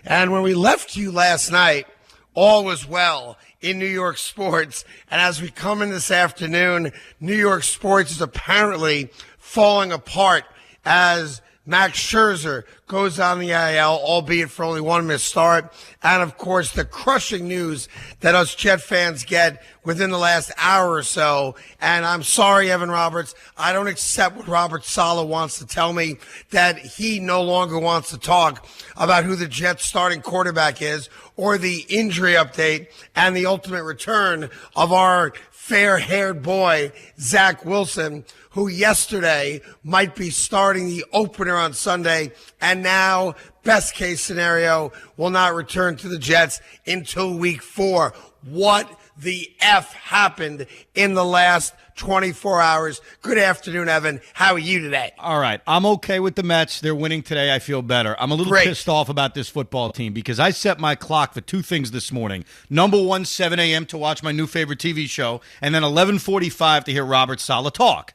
And when we left you last night, all was well in New York sports. And as we come in this afternoon, New York sports is apparently falling apart as Max Scherzer goes on the IL, albeit for only one missed start. And, of course, the crushing news that us Jet fans get within the last hour or so. And I'm sorry, Evan Roberts, I don't accept what Robert Saleh wants to tell me, that he no longer wants to talk about who the Jets starting quarterback is or the injury update and the ultimate return of our fair-haired boy, Zach Wilson, who yesterday might be starting the opener on Sunday, and now, best case scenario, will not return to the Jets until week 4. What the F happened in the last 24 hours? Good afternoon, Evan. How are you today? All right. I'm okay with the Mets. They're winning today. I feel better. I'm a little pissed off about this football team because I set my clock for two things this morning. Number one, 7 a.m. to watch my new favorite TV show, and then 11:45 to hear Robert Saleh talk.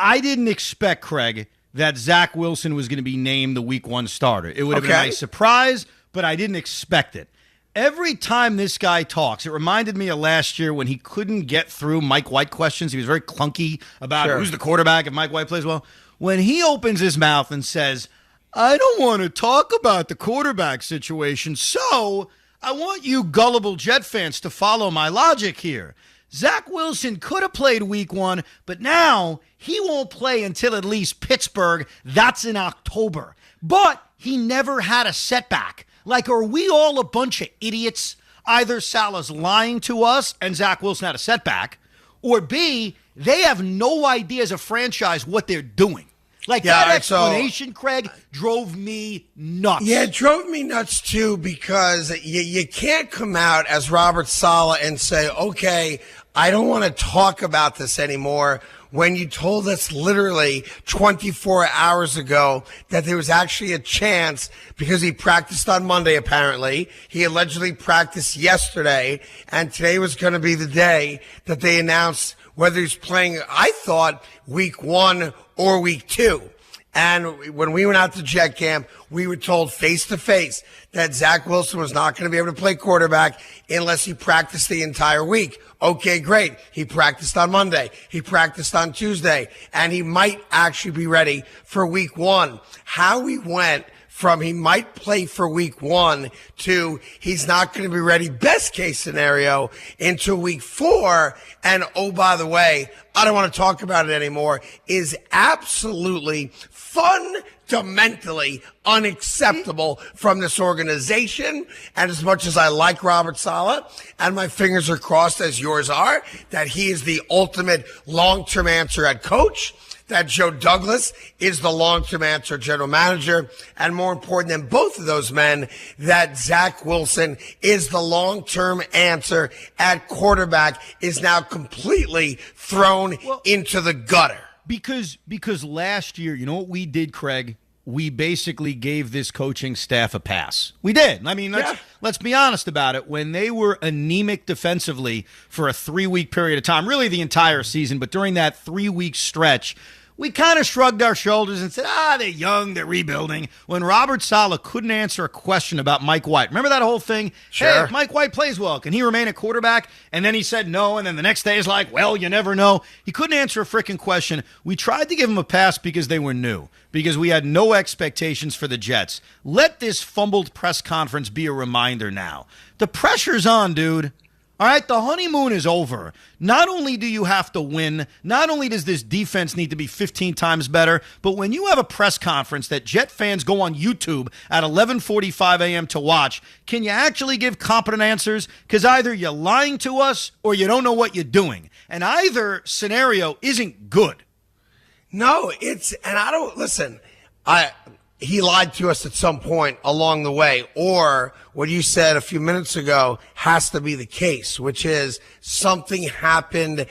I didn't expect, Craig, that Zach Wilson was going to be named the week 1 starter. It would have been a nice surprise, but I didn't expect it. Every time this guy talks, it reminded me of last year when he couldn't get through Mike White questions. He was very clunky about who's the quarterback if Mike White plays well. When he opens his mouth and says, I don't want to talk about the quarterback situation, so I want you gullible Jet fans to follow my logic here. Zach Wilson could have played week 1, but now he won't play until at least Pittsburgh. That's in October. But he never had a setback. Like, are we all a bunch of idiots? Either Saleh's lying to us and Zach Wilson had a setback, or B, they have no idea as a franchise what they're doing. Like, that explanation, Craig, drove me nuts. Yeah, it drove me nuts, too, because you can't come out as Robert Saleh and say, okay, I don't want to talk about this anymore, when you told us literally 24 hours ago that there was actually a chance, because he practiced on Monday, apparently. He allegedly practiced yesterday, and today was going to be the day that they announced whether he's playing, I thought, week 1 or week 2. And when we went out to Jet Camp, we were told face to face that Zach Wilson was not going to be able to play quarterback unless he practiced the entire week. Okay, great. He practiced on Monday. He practiced on Tuesday. And he might actually be ready for week 1. How we went from he might play for week 1 to he's not going to be ready, best case scenario, into week 4. And, oh, by the way, I don't want to talk about it anymore, is absolutely fundamentally unacceptable from this organization. And as much as I like Robert Saleh, and my fingers are crossed as yours are, that he is the ultimate long-term answer at coach, that Joe Douglas is the long-term answer general manager, and more important than both of those men, that Zach Wilson is the long-term answer at quarterback, is now completely thrown into the gutter. Because last year, you know what we did, Craig? We basically gave this coaching staff a pass. We did. I mean, let's be honest about it. When they were anemic defensively for a 3-week period of time, really the entire season, but during that 3-week stretch, we kind of shrugged our shoulders and said, they're young, they're rebuilding. When Robert Saleh couldn't answer a question about Mike White. Remember that whole thing? Sure. Hey, if Mike White plays well, can he remain a quarterback? And then he said no, and then the next day is like, well, you never know. He couldn't answer a freaking question. We tried to give him a pass because they were new, because we had no expectations for the Jets. Let this fumbled press conference be a reminder now. The pressure's on, dude. All right, the honeymoon is over. Not only do you have to win, not only does this defense need to be 15 times better, but when you have a press conference that Jet fans go on YouTube at 11:45 a.m. to watch, can you actually give competent answers? Because either you're lying to us or you don't know what you're doing. And either scenario isn't good. No, and I don't, listen, he lied to us at some point along the way, or what you said a few minutes ago has to be the case, which is something happened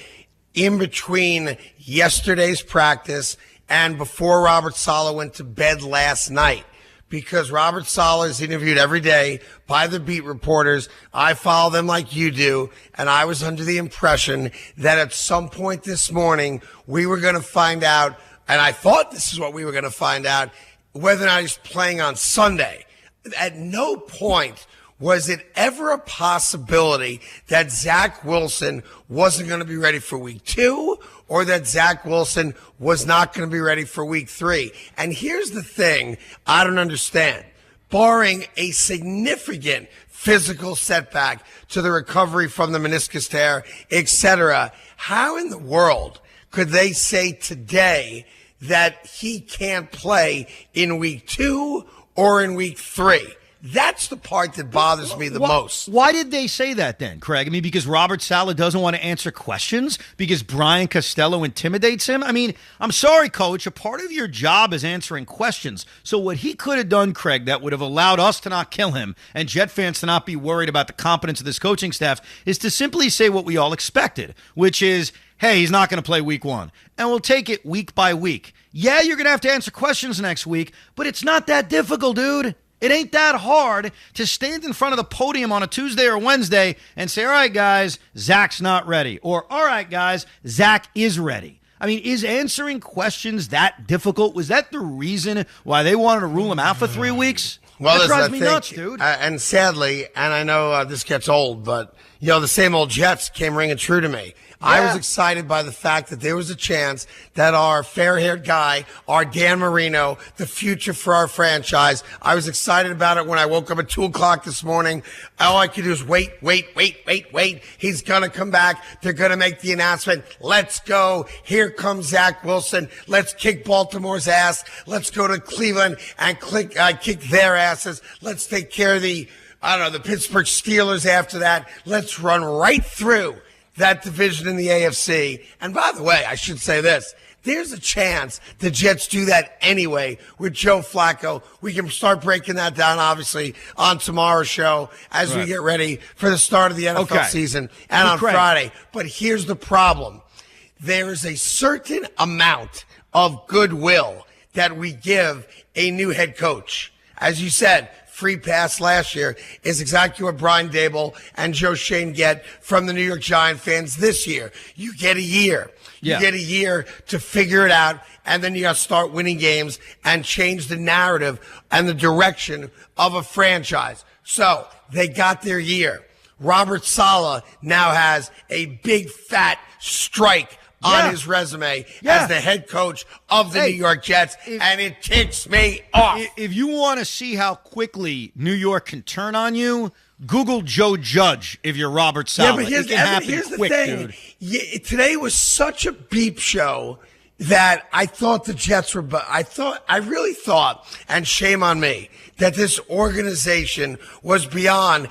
in between yesterday's practice and before Robert Saleh went to bed last night. Because Robert Saleh is interviewed every day by the beat reporters. I follow them like you do, and I was under the impression that at some point this morning we were going to find out, and I thought this is what we were going to find out, whether or not he's playing on Sunday. At no point was it ever a possibility that Zach Wilson wasn't going to be ready for week 2 or that Zach Wilson was not going to be ready for week 3. And here's the thing I don't understand. Barring a significant physical setback to the recovery from the meniscus tear, etc., how in the world could they say today that he can't play in week 2 or in week 3? That's the part that bothers me the most. Why did they say that then, Craig? I mean, because Robert Saleh doesn't want to answer questions? Because Brian Costello intimidates him? I mean, I'm sorry, Coach. A part of your job is answering questions. So what he could have done, Craig, that would have allowed us to not kill him and Jet fans to not be worried about the competence of this coaching staff is to simply say what we all expected, which is, hey, he's not going to play week 1. And we'll take it week by week. Yeah, you're going to have to answer questions next week, but it's not that difficult, dude. It ain't that hard to stand in front of the podium on a Tuesday or Wednesday and say, all right, guys, Zach's not ready. Or, all right, guys, Zach is ready. I mean, is answering questions that difficult? Was that the reason why they wanted to rule him out for 3 weeks? Well, that drives me nuts, dude. And sadly, and I know this gets old, but, the same old Jets came ringing true to me. Yeah. I was excited by the fact that there was a chance that our fair-haired guy, our Dan Marino, the future for our franchise, I was excited about it when I woke up at 2 o'clock this morning. All I could do is wait. He's going to come back. They're going to make the announcement. Let's go. Here comes Zach Wilson. Let's kick Baltimore's ass. Let's go to Cleveland and kick their asses. Let's take care of the Pittsburgh Steelers after that. Let's run right through that division in the AFC. And by the way, I should say this. There's a chance the Jets do that anyway with Joe Flacco. We can start breaking that down, obviously, on tomorrow's show as we get ready for the start of the NFL season and on Friday. But here's the problem. There is a certain amount of goodwill that we give a new head coach. As you said, free pass last year is exactly what Brian Daboll and Joe Schoen get from the New York Giant fans this year. You get a year. You get a year to figure it out, and then you got to start winning games and change the narrative and the direction of a franchise. So they got their year. Robert Saleh now has a big fat strike on his resume as the head coach of the New York Jets, and it ticks me off. If you want to see how quickly New York can turn on you, Google Joe Judge if you're Robert Saleh. Yeah, but here's the thing. Dude. Today was such a beep show that I thought the Jets were – I really thought, and shame on me, that this organization was beyond,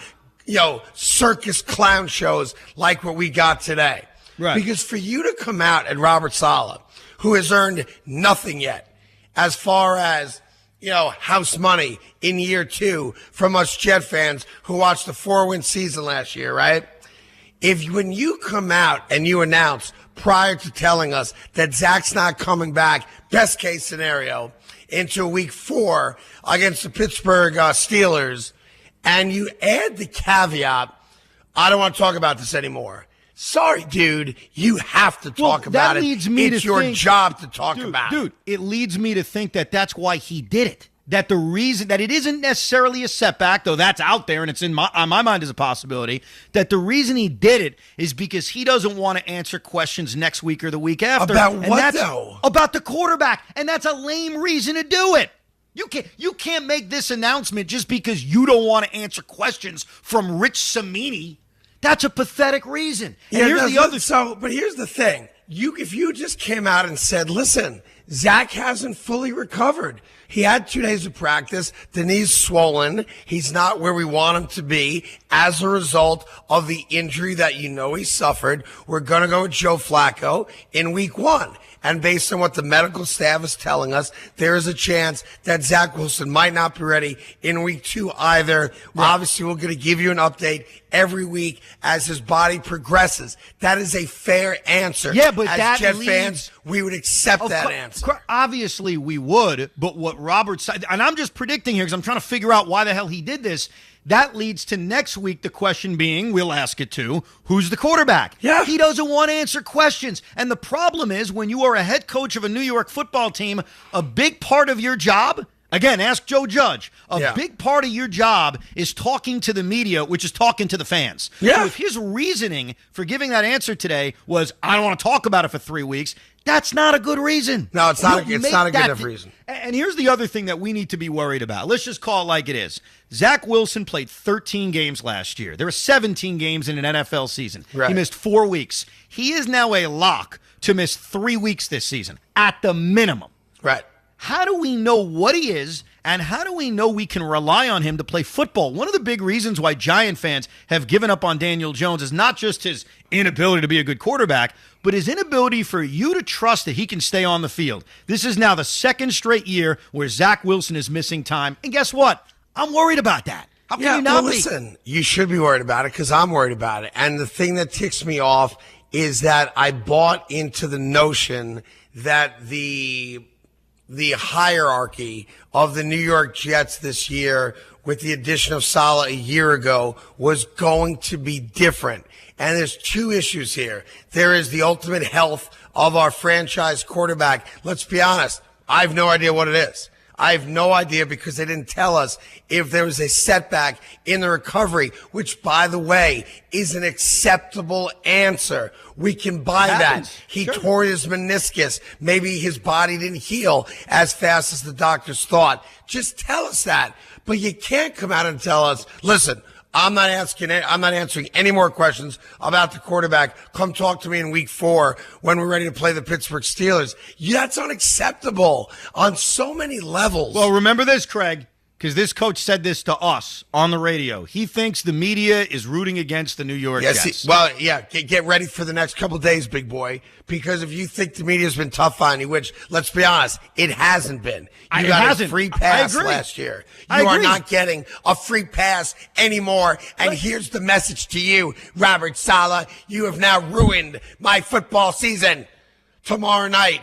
circus clown shows like what we got today. Right. Because for you to come out at Robert Saleh, who has earned nothing yet, as far as, house money in year 2 from us Jet fans who watched the 4-win season last year, right? When you come out and you announce prior to telling us that Zach's not coming back, best case scenario, into week 4 against the Pittsburgh Steelers, and you add the caveat, I don't want to talk about this anymore. Sorry, dude, you have to talk about it. It's your job to talk about it. Dude, it leads me to think that that's why he did it. That the reason that it isn't necessarily a setback, though that's out there and it's on my mind as a possibility, that the reason he did it is because he doesn't want to answer questions next week or the week after. About what, though? About the quarterback, and that's a lame reason to do it. You can't make this announcement just because you don't want to answer questions from Rich Cimini. That's a pathetic reason. And but here's the thing. If you just came out and said, listen, Zach hasn't fully recovered. He had 2 days of practice. The knee's swollen. He's not where we want him to be as a result of the injury that he suffered. We're going to go with Joe Flacco in week 1. And based on what the medical staff is telling us, there is a chance that Zach Wilson might not be ready in week 2 either. Right. Obviously, we're going to give you an update every week as his body progresses. That is a fair answer. Yeah, but as Jet fans, we would accept that answer. Obviously, we would. But what Robert said, and I'm just predicting here because I'm trying to figure out why the hell he did this. That leads to next week, the question being, we'll ask it too, who's the quarterback? Yeah. He doesn't want to answer questions. And the problem is when you are a head coach of a New York football team, a big part of your job, Again, ask Joe Judge. A Yeah. big part of your job is talking to the media, which is talking to the fans. Yeah. So if his reasoning for giving that answer today was, I don't want to talk about it for 3 weeks, that's not a good reason. No, it's not. You It's make not a good that enough reason. And here's the other thing that we need to be worried about. Let's just call it like it is. Zach Wilson played 13 games last year. There were 17 games in an NFL season. Right. He missed 4 weeks. He is now a lock to miss 3 weeks this season, at the minimum. Right. How do we know what he is, and how do we know we can rely on him to play football? One of the big reasons why Giant fans have given up on Daniel Jones is not just his inability to be a good quarterback, but his inability for you to trust that he can stay on the field. This is now the second straight year where Zach Wilson is missing time. And guess what? I'm worried about that. How can you not be? Listen, you should be worried about it because I'm worried about it. And the thing that ticks me off is that I bought into the notion that the hierarchy of the New York Jets this year, with the addition of Saleh a year ago, was going to be different. And there's two issues here. There is the ultimate health of our franchise quarterback. Let's be honest. I have no idea what it is. I have no idea because they didn't tell us if there was a setback in the recovery, which, by the way, is an acceptable answer. We can buy that. He tore his meniscus. Maybe his body didn't heal as fast as the doctors thought. Just tell us that. But you can't come out and tell us, listen, I'm not answering any more questions about the quarterback. Come talk to me in week 4 when we're ready to play the Pittsburgh Steelers. That's unacceptable on so many levels. Well, remember this, Craig, because this coach said this to us on the radio. He thinks the media is rooting against the New York Jets. Get ready for the next couple of days, big boy, because if you think the media's been tough on you, which, let's be honest, it hasn't been. You got a free pass last year. You are not getting a free pass anymore. And here's the message to you, Robert Saleh. You have now ruined my football season. Tomorrow night,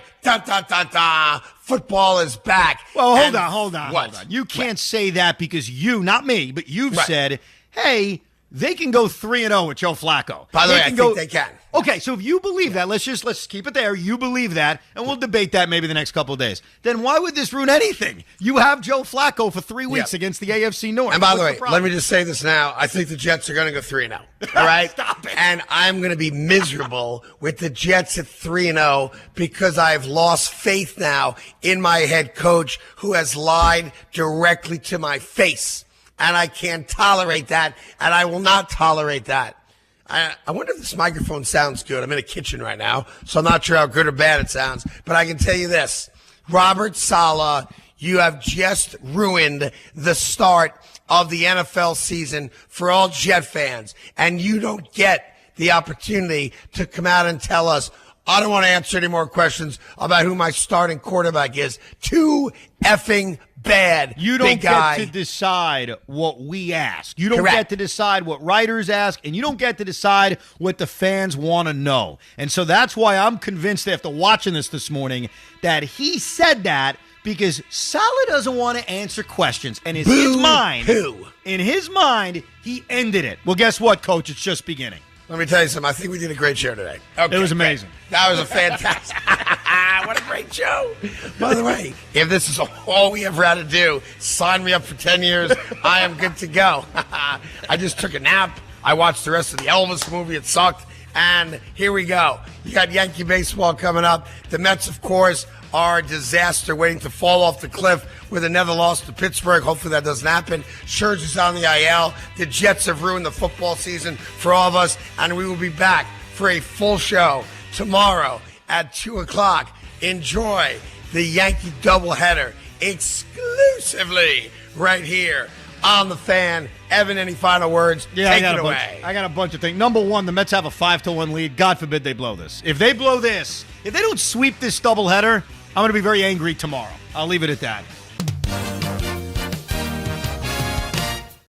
football is back. Well, hold on. You can't say that because not me, but you've said, hey, they can go 3-0 with Joe Flacco. By the way, I think they can. Okay, so if you believe that, let's keep it there. You believe that, and we'll debate that maybe the next couple of days. Then why would this ruin anything? You have Joe Flacco for 3 weeks against the AFC North. And by the way, let me just say this now. I think the Jets are going to go 3-0. All right? Stop it. And I'm going to be miserable with the Jets at 3-0 because I've lost faith now in my head coach who has lied directly to my face. And I can't tolerate that, and I will not tolerate that. I wonder if this microphone sounds good. I'm in a kitchen right now, so I'm not sure how good or bad it sounds. But I can tell you this. Robert Saleh, you have just ruined the start of the NFL season for all Jet fans. And you don't get the opportunity to come out and tell us, I don't want to answer any more questions about who my starting quarterback is. Too effing bad. You don't get to decide what we ask. You don't get to decide what writers ask, and you don't get to decide what the fans want to know. And so that's why I'm convinced after watching this morning that he said that because Saleh doesn't want to answer questions. And in his mind, he ended it. Well, guess what, Coach? It's just beginning. Let me tell you something. I think we did a great show today. Okay, it was amazing. That was a fantastic. What a great show. By the way, if this is all we ever had to do, sign me up for 10 years. I am good to go. I just took a nap. I watched the rest of the Elvis movie. It sucked. And here we go. You got Yankee baseball coming up. The Mets, of course, are a disaster waiting to fall off the cliff with another loss to Pittsburgh. Hopefully that doesn't happen. Scherzer's on the IL. The Jets have ruined the football season for all of us, and we will be back for a full show tomorrow at 2 o'clock. Enjoy the Yankee doubleheader exclusively right here on The Fan. Evan, any final words? Take it away. I got a bunch of things. Number one, the Mets have a 5-1 lead. God forbid they blow this. If they blow this, if they don't sweep this doubleheader, I'm going to be very angry tomorrow. I'll leave it at that.